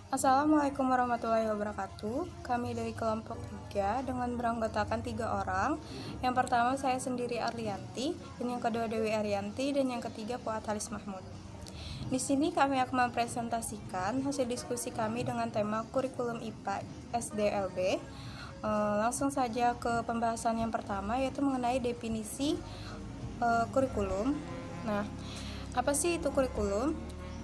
Assalamualaikum warahmatullahi wabarakatuh. Kami dari kelompok 3 dengan beranggotakan 3 orang. Yang pertama saya sendiri Arlianti, dan yang kedua Dewi Arianti, dan yang ketiga Fuad Halis Mahmud. Di sini kami akan mempresentasikan hasil diskusi kami dengan tema kurikulum IPA SDLB. Langsung saja ke pembahasan yang pertama, yaitu mengenai definisi kurikulum. Nah, apa sih itu kurikulum?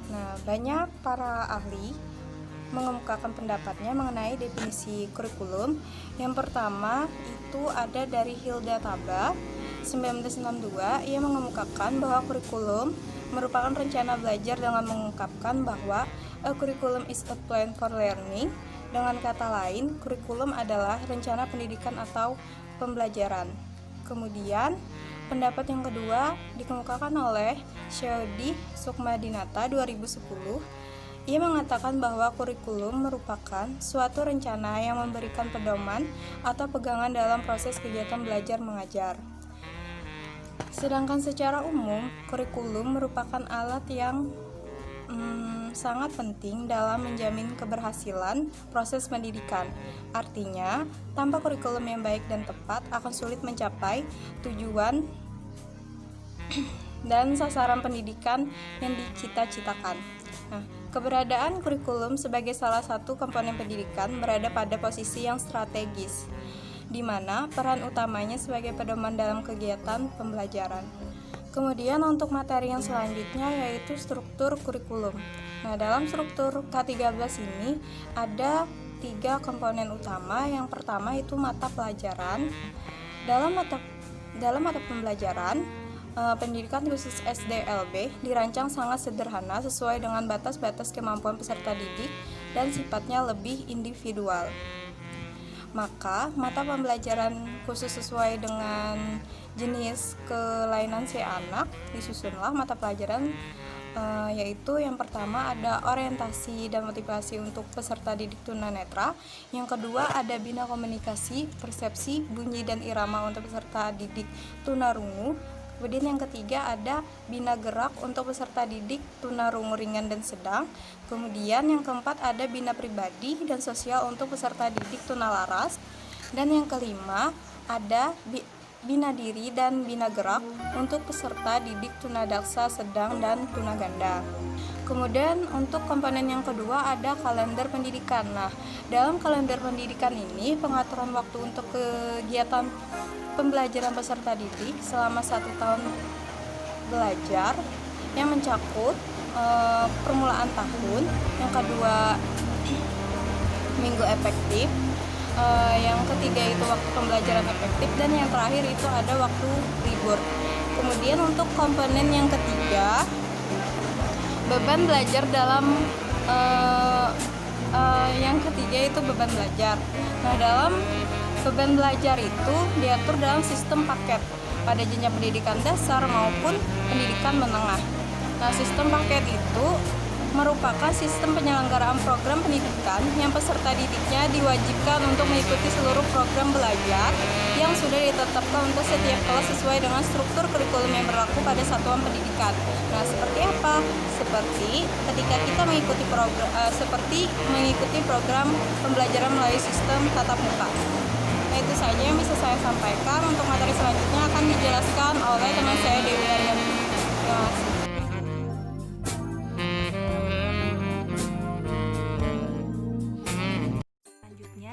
Nah, banyak para ahli mengemukakan pendapatnya mengenai definisi kurikulum. Yang pertama itu ada dari Hilda Taba 1962. Ia mengemukakan bahwa kurikulum merupakan rencana belajar dengan mengungkapkan bahwa a curriculum is a plan for learning. Dengan kata lain, kurikulum adalah rencana pendidikan atau pembelajaran. Kemudian pendapat yang kedua dikemukakan oleh Syaudi Sukmadinata 2010. Ia mengatakan bahwa kurikulum merupakan suatu rencana yang memberikan pedoman atau pegangan dalam proses kegiatan belajar mengajar. Sedangkan secara umum, kurikulum merupakan alat yang sangat penting dalam menjamin keberhasilan proses pendidikan. Artinya, tanpa kurikulum yang baik dan tepat akan sulit mencapai tujuan dan sasaran pendidikan yang dicita-citakan. Nah, keberadaan kurikulum sebagai salah satu komponen pendidikan berada pada posisi yang strategis, di mana peran utamanya sebagai pedoman dalam kegiatan pembelajaran. Kemudian untuk materi yang selanjutnya yaitu struktur kurikulum. Nah, dalam struktur K13 ini ada 3 komponen utama. Yang pertama itu mata pelajaran. Dalam mata pembelajaran, pendidikan khusus SDLB dirancang sangat sederhana sesuai dengan batas-batas kemampuan peserta didik dan sifatnya lebih individual. Maka mata pembelajaran khusus sesuai dengan jenis kelainan si anak disusunlah mata pelajaran yaitu yang pertama ada orientasi dan motivasi untuk peserta didik tunanetra, yang kedua ada bina komunikasi, persepsi, bunyi dan irama untuk peserta didik tunarungu, kemudian yang ketiga ada bina gerak untuk peserta didik tunarungu ringan dan sedang, kemudian yang keempat ada bina pribadi dan sosial untuk peserta didik tunalaras, dan yang kelima ada bina diri dan bina gerak untuk peserta didik tunadaksa sedang dan tunaganda. Kemudian untuk komponen yang kedua ada kalender pendidikan. Nah, dalam kalender pendidikan ini pengaturan waktu untuk kegiatan pembelajaran peserta didik selama 1 tahun belajar yang mencakup permulaan tahun, yang kedua minggu efektif, yang ketiga itu waktu pembelajaran efektif, dan yang terakhir itu ada waktu libur. Kemudian untuk komponen yang ketiga beban belajar dalam yang ketiga itu beban belajar. Nah, dalam beban belajar itu diatur dalam sistem paket pada jenjang pendidikan dasar maupun pendidikan menengah. Nah, sistem paket itu merupakan sistem penyelenggaraan program pendidikan yang peserta didiknya diwajibkan untuk mengikuti seluruh program belajar yang sudah ditetapkan untuk setiap kelas sesuai dengan struktur kurikulum yang berlaku pada satuan pendidikan. Nah, seperti apa? Seperti ketika kita mengikuti program pembelajaran melalui sistem tatap muka. Nah, itu saja yang bisa saya sampaikan. Untuk materi selanjutnya akan dijelaskan oleh teman saya Dewi Arianti. Terima kasih.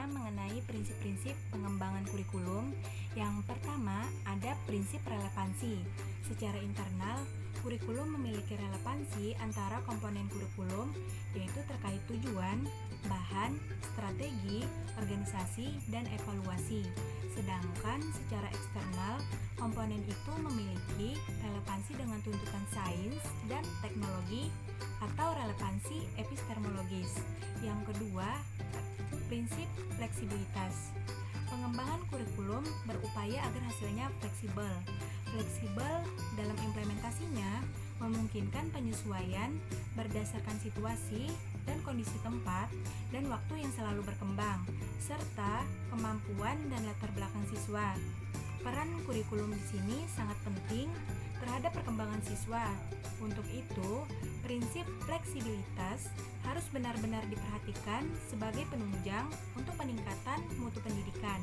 Mengenai prinsip-prinsip pengembangan kurikulum. Yang pertama, ada prinsip relevansi. Secara internal, kurikulum memiliki relevansi antara komponen kurikulum, yaitu terkait tujuan, bahan, strategi, organisasi, dan evaluasi. Sedangkan secara eksternal, komponen itu memiliki relevansi dengan tuntutan sains dan teknologi atau relevansi epistemologis. Yang kedua, prinsip fleksibilitas. Pengembangan kurikulum berupaya agar hasilnya fleksibel. Fleksibel dalam implementasinya memungkinkan penyesuaian berdasarkan situasi dan kondisi tempat dan waktu yang selalu berkembang, serta kemampuan dan latar belakang siswa. Peran kurikulum di sini sangat penting terhadap perkembangan siswa. Untuk itu, prinsip fleksibilitas harus benar-benar diperhatikan sebagai penunjang untuk peningkatan mutu pendidikan.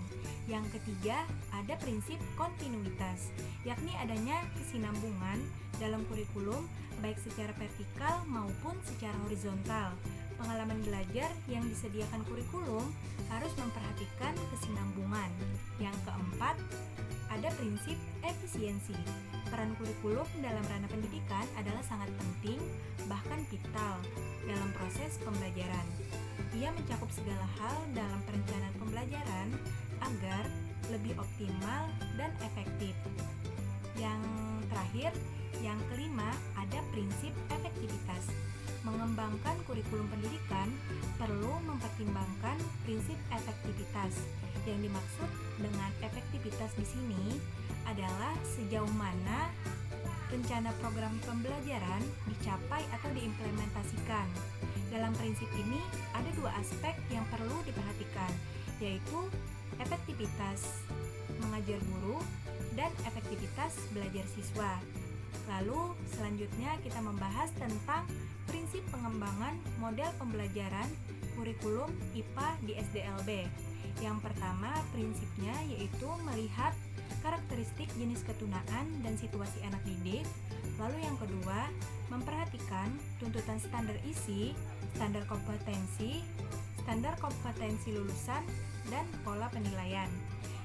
Yang ketiga, ada prinsip kontinuitas, yakni adanya kesinambungan dalam kurikulum baik secara vertikal maupun secara horizontal. Pengalaman belajar yang disediakan kurikulum harus memperhatikan kesinambungan. Yang keempat, ada prinsip efisiensi. Peran kurikulum dalam ranah pendidikan adalah sangat penting, bahkan vital, dalam proses pembelajaran. Ia mencakup segala hal dalam perencanaan pembelajaran agar lebih optimal dan efektif. Yang terakhir, yang kelima, ada prinsip efektivitas. Mengembangkan kurikulum pendidikan perlu mempertimbangkan prinsip efektivitas. Yang dimaksud dengan efektivitas di sini adalah sejauh mana rencana program pembelajaran dicapai atau diimplementasikan. Dalam prinsip ini ada dua aspek yang perlu diperhatikan, yaitu efektivitas mengajar guru dan efektivitas belajar siswa. Lalu selanjutnya kita membahas tentang prinsip pengembangan model pembelajaran kurikulum IPA di SDLB. Yang pertama prinsipnya yaitu melihat karakteristik jenis ketunaan dan situasi anak didik. Lalu yang kedua, memperhatikan tuntutan standar isi, standar kompetensi lulusan, dan pola penilaian.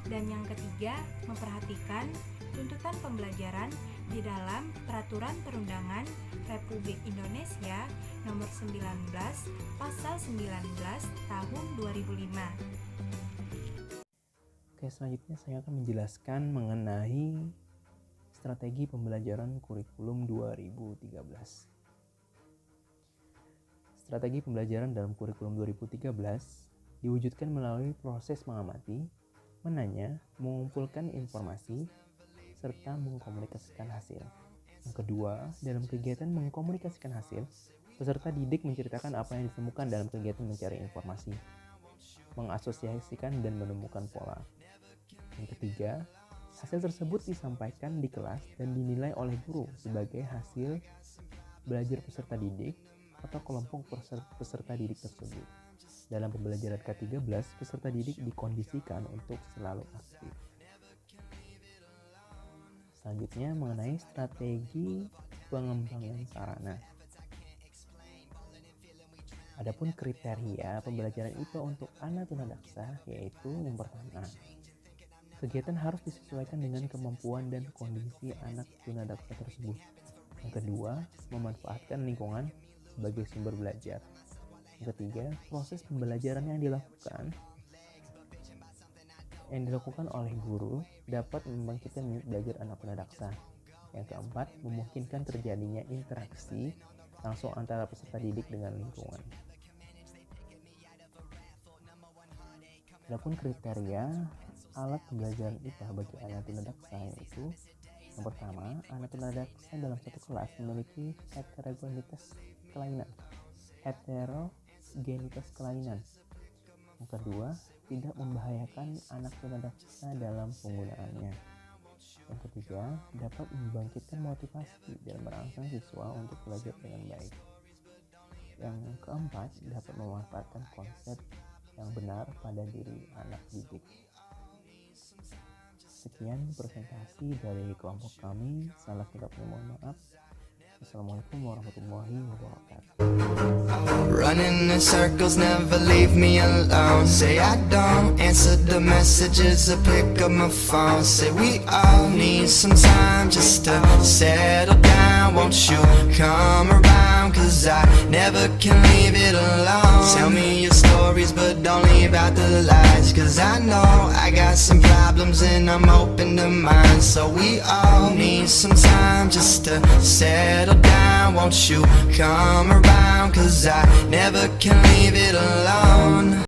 Dan yang ketiga, memperhatikan tuntutan pembelajaran di dalam Peraturan Perundangan Republik Indonesia Nomor 19 Pasal 19 Tahun 2005. Oke, selanjutnya saya akan menjelaskan mengenai strategi pembelajaran kurikulum 2013. Strategi pembelajaran dalam kurikulum 2013 diwujudkan melalui proses mengamati, menanya, mengumpulkan informasi, serta mengkomunikasikan hasil. Yang kedua, dalam kegiatan mengkomunikasikan hasil, peserta didik menceritakan apa yang ditemukan dalam kegiatan mencari informasi, mengasosiasikan dan menemukan pola. Yang ketiga, hasil tersebut disampaikan di kelas dan dinilai oleh guru sebagai hasil belajar peserta didik atau kelompok peserta didik tersebut. Dalam pembelajaran K13, peserta didik dikondisikan untuk selalu aktif. Selanjutnya mengenai strategi pengembangan sarana. Adapun kriteria pembelajaran IPA untuk anak tunadaksa yaitu yang pertama, kegiatan harus disesuaikan dengan kemampuan dan kondisi anak tunadaksa tersebut. Yang kedua, memanfaatkan lingkungan sebagai sumber belajar. Yang ketiga, proses pembelajaran yang dilakukan oleh guru dapat membangkitkan minat belajar anak tunadaksa. Yang keempat, memungkinkan terjadinya interaksi langsung antara peserta didik dengan lingkungan. Adapun kriteria alat pembelajaran IPA bagi anak tunadaksa yaitu yang pertama, anak tunadaksa dalam satu kelas memiliki heterogenitas kelainan. Yang kedua, tidak membahayakan anak tunadaksa dalam penggunaannya. Yang ketiga, dapat membangkitkan motivasi dan merangsang siswa untuk belajar dengan baik. Yang keempat, dapat memanfaatkan konsep yang benar pada diri anak didik. Sekian presentasi dari kelompok kami. Salah tidaknya mohon maaf. Assalamualaikum warahmatullahi wabarakatuh. Running in circles, never leave me alone. Say I don't answer the messages or pick up my phone. Say we all need some time just to settle down. Won't you come around, cause I never can leave it alone. Tell me your stories but don't leave out the lies, cause I know I got some problems and I'm open to mine. So we all need some time just to settle down. Won't you come around, cause I never can leave it alone.